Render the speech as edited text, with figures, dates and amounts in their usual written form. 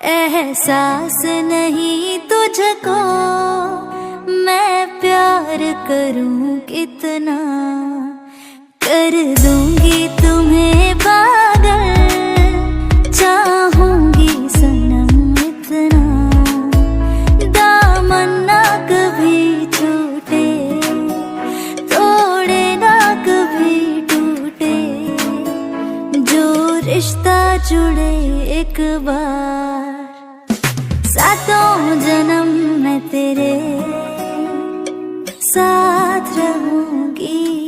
एहसास नहीं तुझको मैं प्यार करूं कितना, कर दूंगी तुम्हें पागल, चाहूंगी सनम इतना। दामन ना कभी छूटे, तोड़े ना कभी टूटे, जो रिश्ता जुड़े एक बार। सातों जन्म मैं तेरे साथ रहूंगी।